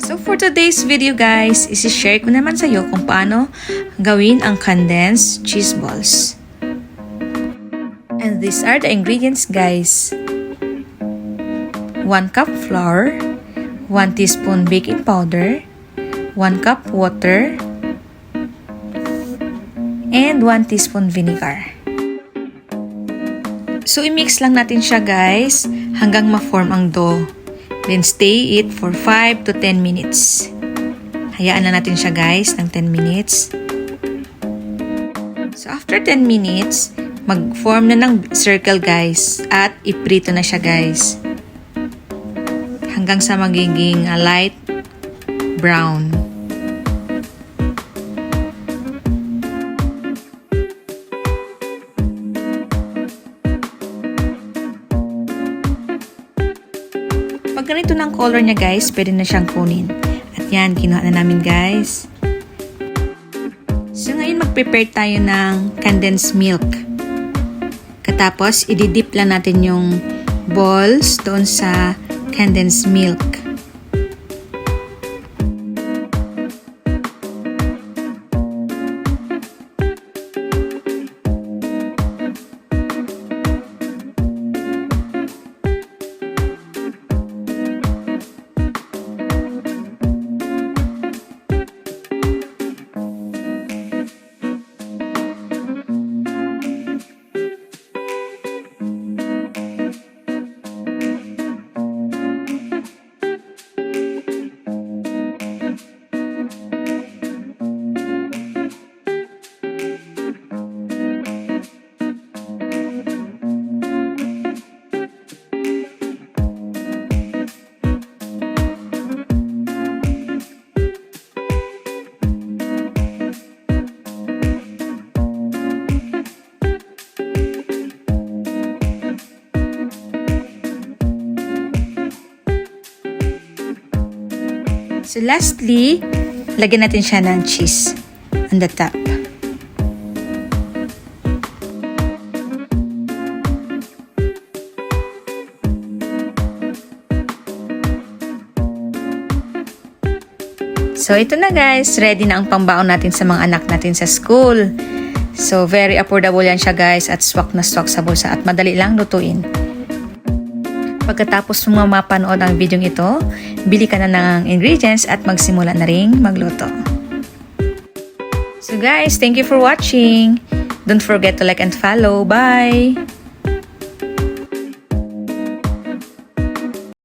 So for today's video guys, isi-share ko naman sa iyo kung paano gawin ang condensed cheese balls. And these are the ingredients guys. 1 cup flour, 1 teaspoon baking powder, 1 cup water, and 1 teaspoon vinegar. So i-mix lang natin siya guys hanggang ma-form ang dough. Then stay it for 5 to 10 minutes. Hayaan na natin siya guys ng 10 minutes. So after 10 minutes, mag-form na ng circle guys at iprito na siya guys. Hanggang sa magiging light brown. Pag ganito ng color niya guys, pwede na siyang kunin. At yan, kinuha na namin guys. So ngayon mag-prepare tayo ng condensed milk. Katapos, i-dip lang natin yung balls doon sa condensed milk. So lastly, lagyan natin siya ng cheese on the top. So ito na guys, ready na ang pambaon natin sa mga anak natin sa school. So very affordable yan siya guys at swak na swak sa bulsa at madali lang lutuin. Pagkatapos mo mapanood ang video ito, bili ka na ng ingredients at magsimula na ring magluto. So guys, thank you for watching. Don't forget to like and follow. Bye!